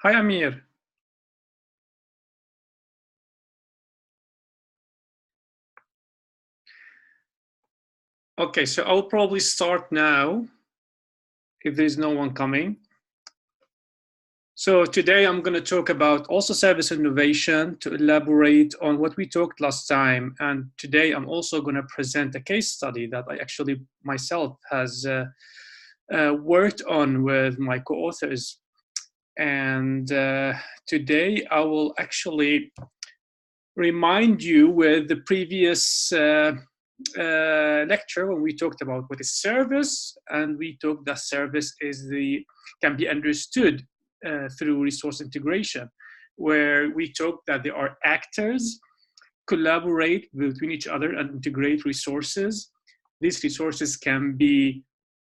Hi, Amir. Okay, so I'll probably start now if there's no one coming. So today I'm going to talk about also service innovation to elaborate on what we talked last time. And today I'm also going to present a case study that I actually myself has worked on with my co-authors. And today I will actually remind you with the previous lecture when we talked about what is service, and we talked that service can be understood through resource integration, where we talked that there are actors collaborate between each other and integrate resources. These resources can be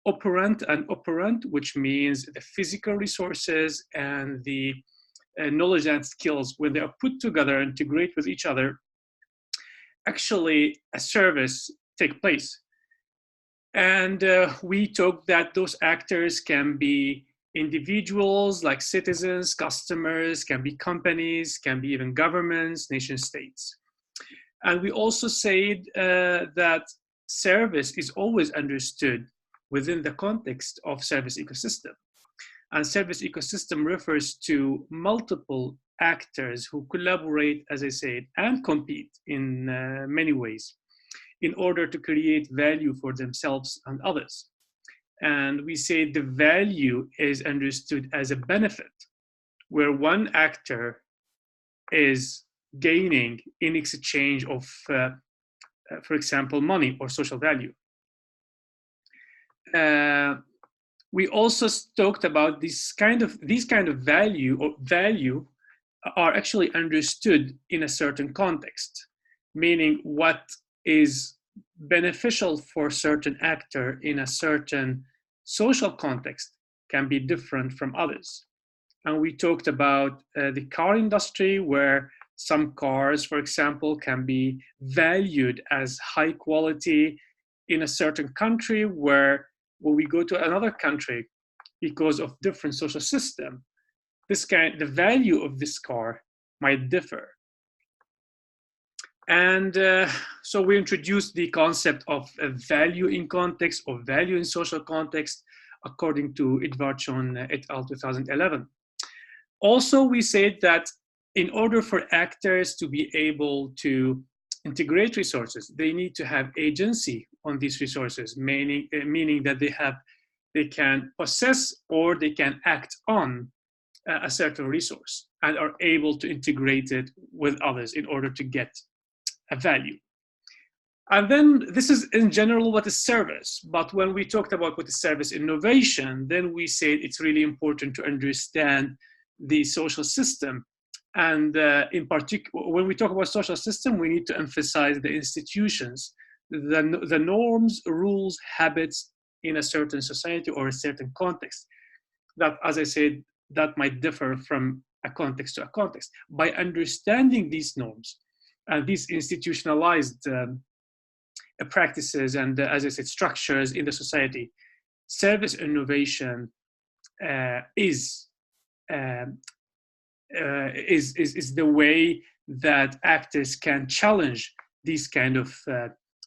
operant and operant, which means the physical resources and the knowledge and skills. When they are put together and integrate with each other, actually a service take place. And we talked that those actors can be individuals like citizens, customers, can be companies, can be even governments, nation states. And we also said that service is always understood within the context of service ecosystem. And service ecosystem refers to multiple actors who collaborate, as I said, and compete in many ways in order to create value for themselves and others. And we say the value is understood as a benefit, where one actor is gaining in exchange of, for example, money or social value. We also talked about these kind of value are actually understood in a certain context, meaning what is beneficial for a certain actor in a certain social context can be different from others. And we talked about the car industry, where some cars, for example, can be valued as high quality in a certain country, where when we go to another country, because of different social system, the value of this car might differ. And so we introduced the concept of value in context or value in social context, according to Edvardson et al. 2011. Also, we said that in order for actors to be able to integrate resources, they need to have agency on these resources, meaning that they can possess or they can act on a certain resource and are able to integrate it with others in order to get a value. And then this is in general what is service. But when we talked about what is service innovation, then we said it's really important to understand the social system. And in particular, when we talk about social system, we need to emphasize the institutions, the norms, rules, habits in a certain society or a certain context. That, as I said, that might differ from a context to a context. By understanding these norms and these institutionalized practices and, as I said, structures in the society, service innovation is the way that actors can challenge these kind of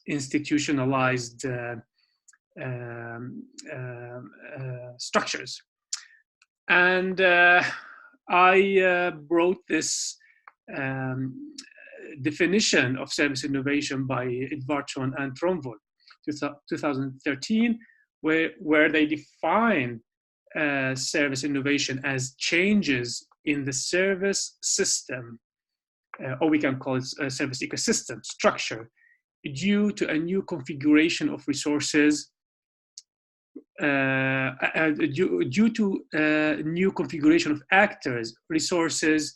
institutionalized structures. And I brought this definition of service innovation by Edvardson and Tromvold, 2013, where they define service innovation as changes in the service system, or we can call it a service ecosystem structure, due to a new configuration of resources, due to new configuration of actors, resources,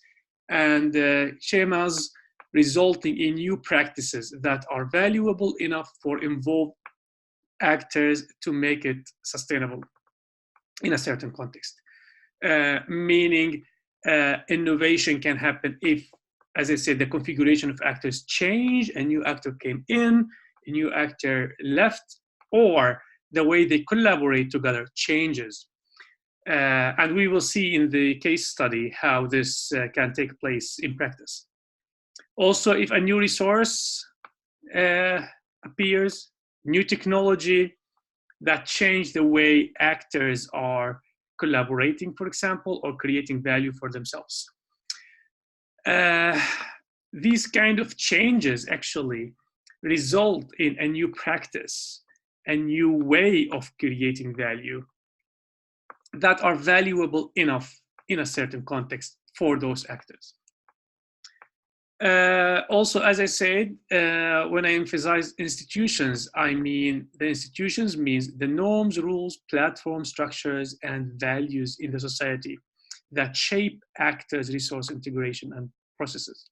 and schemas, resulting in new practices that are valuable enough for involved actors to make it sustainable in a certain context. Meaning innovation can happen if, as I said, the configuration of actors change, a new actor came in, a new actor left, or the way they collaborate together changes. And we will see in the case study how this can take place in practice. Also, if a new resource appears, new technology that change the way actors are collaborating, for example, or creating value for themselves. These kind of changes actually result in a new practice, a new way of creating value that are valuable enough in a certain context for those actors. Also, as I said, when I emphasize institutions, I mean the institutions means the norms, rules, platforms, structures, and values in the society that shape actors' resource integration and processes.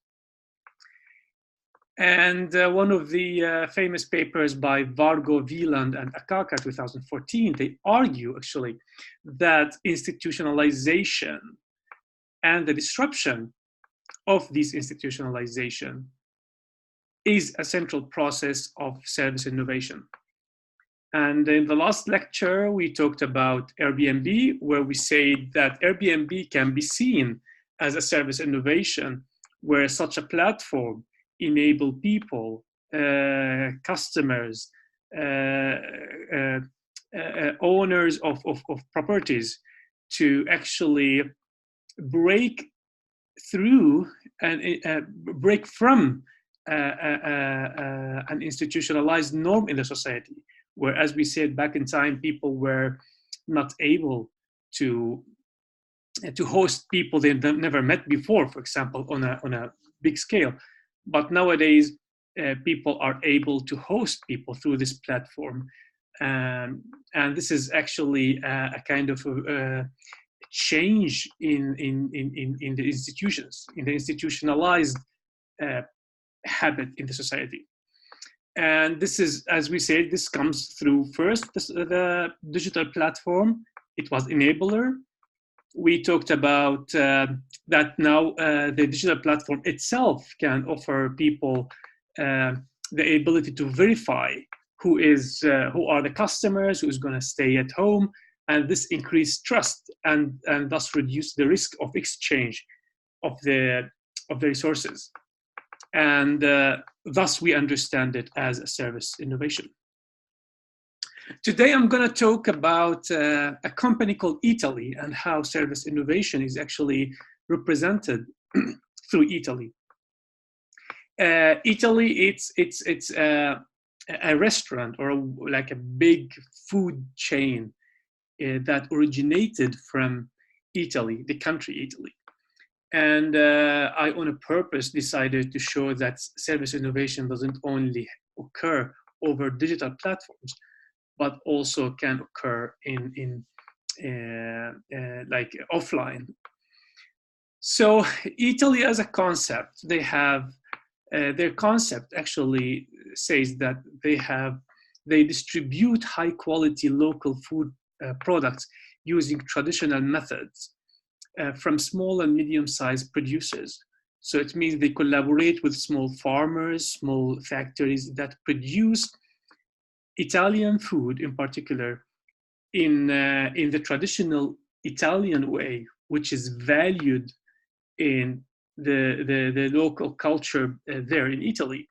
And one of the famous papers by Vargo, Wieland, and Akaka 2014, they argue actually that institutionalization and the disruption of this institutionalization is a central process of service innovation. And in the last lecture, we talked about Airbnb, where we say that Airbnb can be seen as a service innovation, where such a platform enable people, customers, owners of properties to actually break through and break from an institutionalized norm in the society, where, as we said back in time, people were not able to host people they never met before, for example, on a big scale. But nowadays, people are able to host people through this platform, and this is actually a kind of change in the institutions, in the institutionalized habit in the society. And this is, as we said, this comes through first the digital platform. It was enabler. We talked about that now the digital platform itself can offer people the ability to verify who are the customers, who's going to stay at home, and this increased trust and thus reduce the risk of exchange of the resources. And thus we understand it as a service innovation. Today I'm going to talk about a company called Italy and how service innovation is actually represented through Italy. Italy, it's a restaurant or like a big food chain that originated from Italy, the country Italy. And I, on a purpose, decided to show that service innovation doesn't only occur over digital platforms, but also can occur in like offline. So Italy as a concept, they have, their concept actually says that they distribute high quality local food products using traditional methods from small and medium-sized producers. So it means they collaborate with small farmers, small factories that produce Italian food in particular in the traditional Italian way, which is valued in the local culture there in Italy.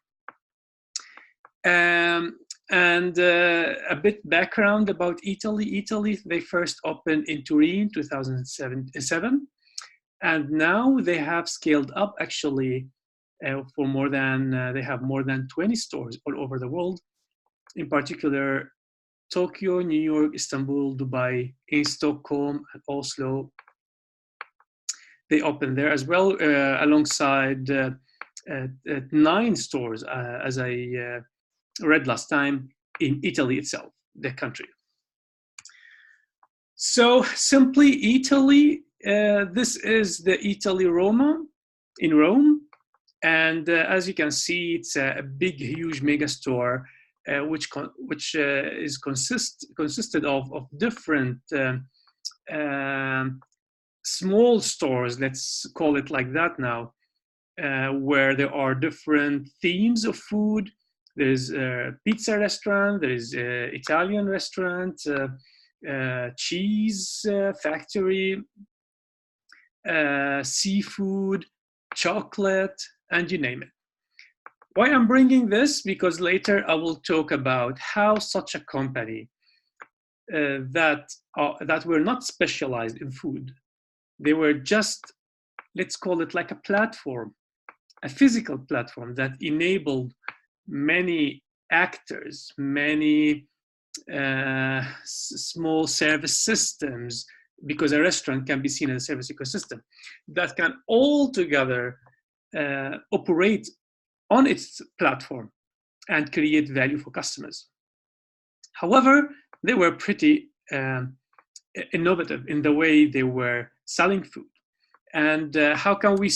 And a bit background about Italy. Italy, they first opened in Turin 2007, and now they have scaled up actually for more than, they have more than 20 stores all over the world, in particular Tokyo, New York, Istanbul, Dubai, in Stockholm, and Oslo. They opened there as well, alongside 9 stores, as I read last time, in Italy itself, the country. So simply Italy, this is the Italy Roma in Rome. And as you can see, it's a big, huge mega store, which is consisted of different small stores, let's call it like that now, where there are different themes of food. There's a pizza restaurant, there is an Italian restaurant, cheese factory, seafood, chocolate, and you name it. Why I'm bringing this? Because later I will talk about how such a company that were not specialized in food, they were just, let's call it like a platform, a physical platform that enabled many actors, many small service systems, because a restaurant can be seen as a service ecosystem that can all together operate on its platform and create value for customers. However, they were pretty innovative in the way they were selling food. And how can we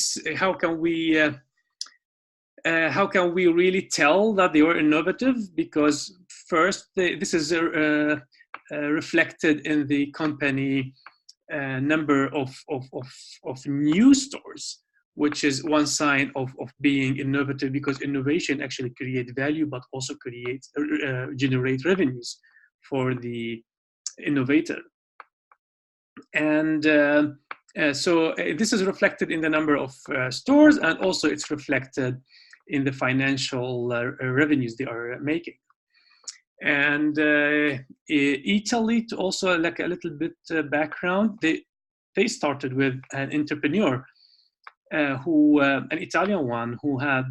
really tell that they were innovative? Because first, this is reflected in the company number of new stores, which is one sign of being innovative, because innovation actually creates value, but also generate revenues for the innovator. And so this is reflected in the number of stores, and also it's reflected in the financial revenues they are making. And Italy, to also like a little bit background, they started with an entrepreneur an Italian one who had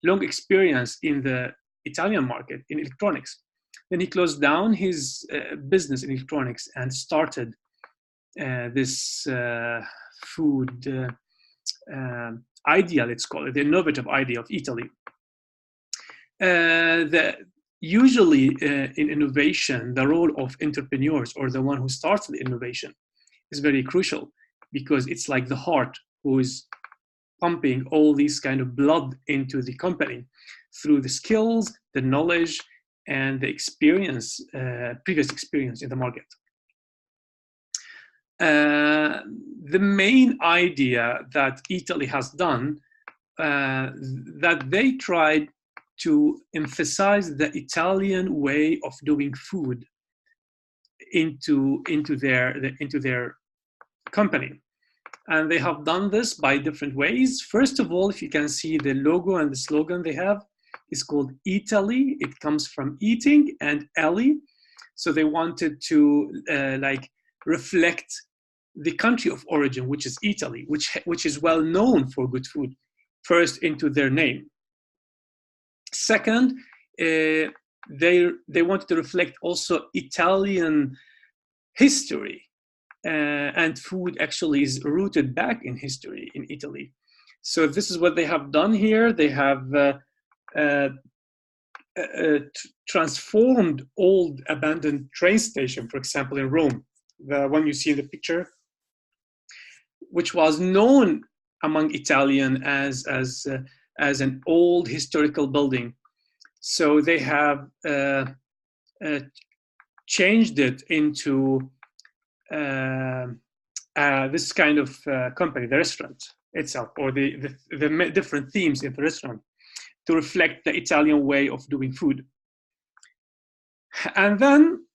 long experience in the Italian market in electronics. Then he closed down his business in electronics and started this food idea, let's call it, the innovative idea of Italy. Usually in innovation, the role of entrepreneurs, or the one who starts the innovation, is very crucial, because it's like the heart who is pumping all these kind of blood into the company through the skills, the knowledge, and the experience, previous experience in the market. The main idea that Italy has done, that they tried to emphasize the Italian way of doing food into their company. And they have done this by different ways. First of all, if you can see the logo and the slogan they have, is called Italy. It comes from eating and Ellie. So they wanted to like reflect the country of origin, which is Italy, which is well known for good food, first into their name. Second, they wanted to reflect also Italian history. And food actually is rooted back in history in Italy. So this is what they have done here. They have transformed old abandoned train station, for example, in Rome, the one you see in the picture, which was known among Italian as an old historical building. So they have changed it into this kind of company, the restaurant itself, or the different themes in the restaurant, to reflect the Italian way of doing food. And then,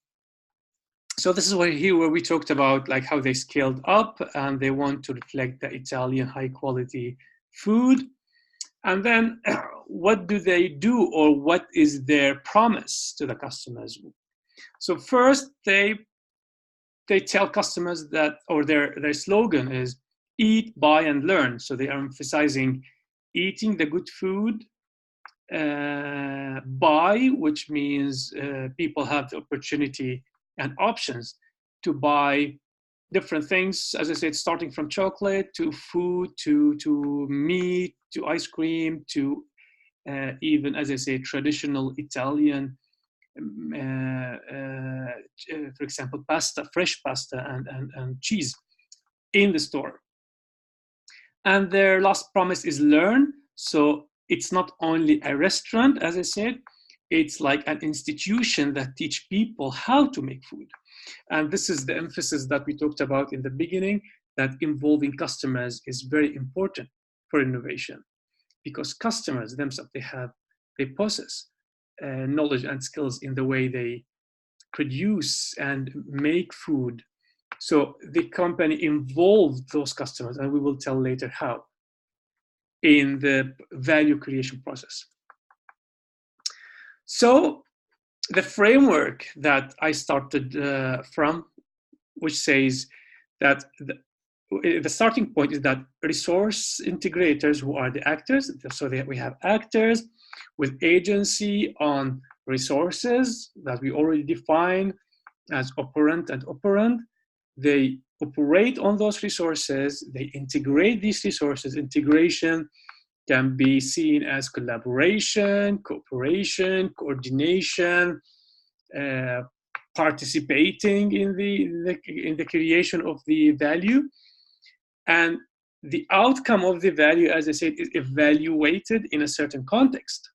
so this is where we talked about like how they scaled up, and they want to reflect the Italian high quality food. And then what do they do, or what is their promise to the customers? So first, they tell customers that, or their slogan is eat, buy, and learn. So they are emphasizing eating the good food, buy, which means people have the opportunity and options to buy different things, as I said, starting from chocolate to food, to meat, to ice cream, to even, as I say, traditional Italian, for example, pasta, fresh pasta, and cheese in the store. And their last promise is learn. So it's not only a restaurant, as I said, it's like an institution that teach people how to make food. And this is the emphasis that we talked about in the beginning, that involving customers is very important for innovation, because customers themselves, they possess knowledge and skills in the way they produce and make food. So the company involved those customers, and we will tell later how, in the value creation process. So the framework that I started from, which says that the starting point is that resource integrators, who are the actors, so that we have actors with agency on resources that we already define as operant and operand. They operate on those resources, they integrate these resources. Integration can be seen as collaboration, cooperation, coordination, participating in the creation of the value. And the outcome of the value, as I said, is evaluated in a certain context,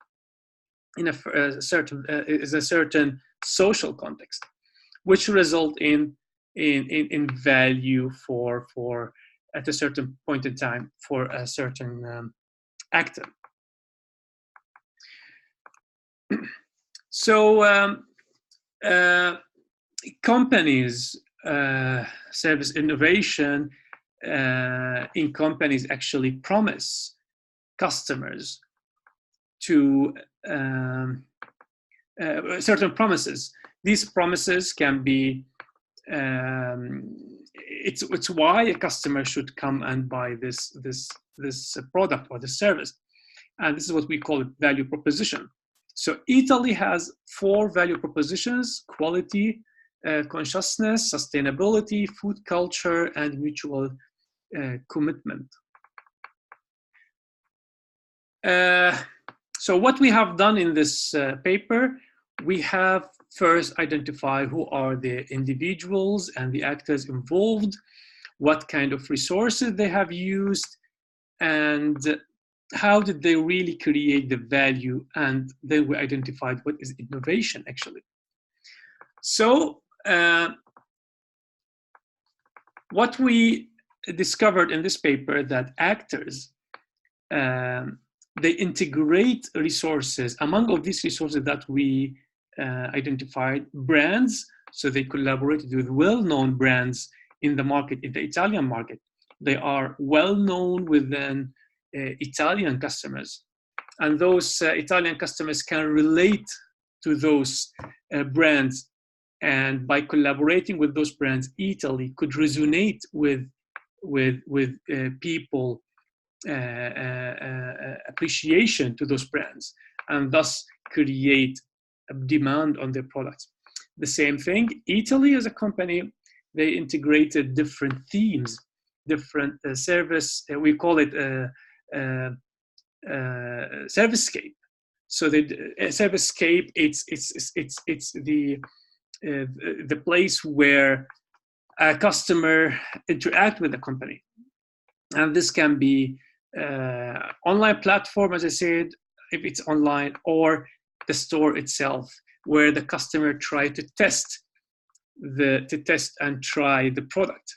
in a certain social context, which result in value for at a certain point in time for a certain actor. So companies, service innovation in companies actually promise customers to certain promises. These promises can be, it's why a customer should come and buy this product or this service. And this is what we call a value proposition. So Italy has 4 value propositions: quality, consciousness, sustainability, food culture, and mutual commitment. So what we have done in this paper, we have first identified who are the individuals and the actors involved, what kind of resources they have used, and how did they really create the value, and then we identified what is innovation actually. So what we discovered in this paper, that actors, they integrate resources. Among all these resources that we identified, brands, so they collaborated with well-known brands in the market, in the Italian market. They are well-known within Italian customers, and those Italian customers can relate to those brands, and by collaborating with those brands, Italy could resonate with people appreciation to those brands, and thus create a demand on their products. The same thing, Italy as a company, they integrated different themes, different service, we call it servicescape. So the servicescape, it's the place where a customer interact with the company, and this can be online platform, as I said, if it's online, or the store itself, where the customer try to test and try the product.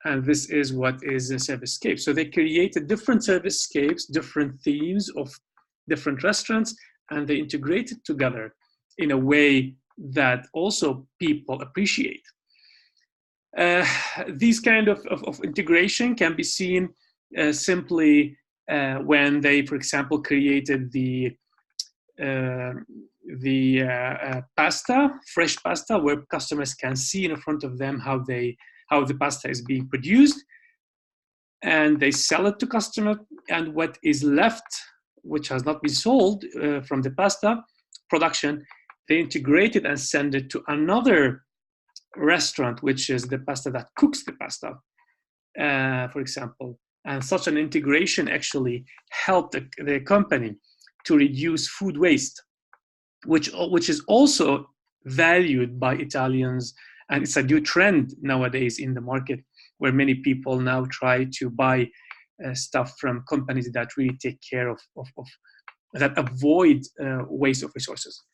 And this is what is a servicescape. So they created different servicescapes, different themes of different restaurants, and they integrated together in a way that also people appreciate. These kind of integration can be seen simply when they, for example, created the pasta, fresh pasta, where customers can see in front of them how the pasta is being produced, and they sell it to customer, and what is left, which has not been sold from the pasta production, they integrate it and send it to another restaurant, which is the pasta that cooks the pasta, for example. And such an integration actually helped the company to reduce food waste, which is also valued by Italians. And it's a new trend nowadays in the market, where many people now try to buy stuff from companies that really take care of that avoid waste of resources.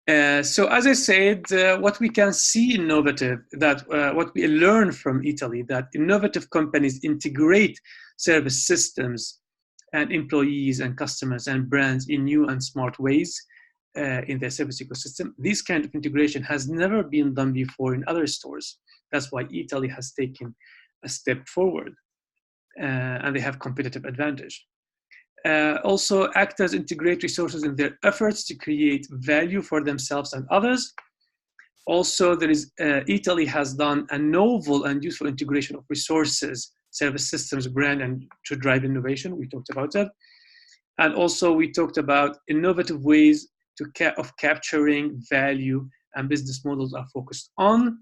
So as I said, what we can see innovative, that what we learn from Italy, that innovative companies integrate service systems and employees and customers and brands in new and smart ways. in their service ecosystem. This kind of integration has never been done before in other stores. That's why Italy has taken a step forward, and they have competitive advantage. Also, actors integrate resources in their efforts to create value for themselves and others. Also, Italy has done a novel and useful integration of resources, service systems, brand, and to drive innovation. We talked about that. And also, we talked about innovative ways of capturing value, and business models are focused on.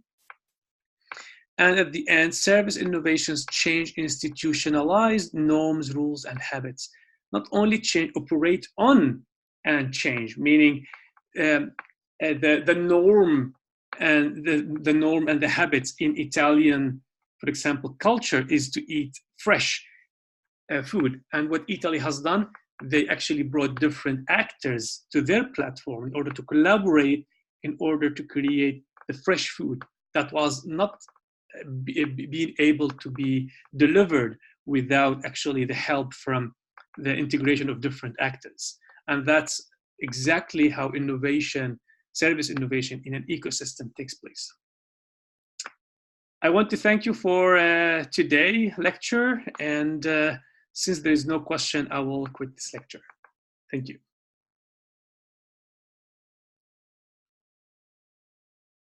And at the end, service innovations change institutionalized norms, rules, and habits. Not only operate on and change, meaning the norm and the norm and the habits in Italian, for example, culture is to eat fresh food. And what Italy has done, they actually brought different actors to their platform in order to collaborate, in order to create the fresh food that was not being able to be delivered without actually the help from the integration of different actors. And that's exactly how innovation, service innovation in an ecosystem takes place. I want to thank you for today's lecture. And since there is no question, I will quit this lecture. Thank you.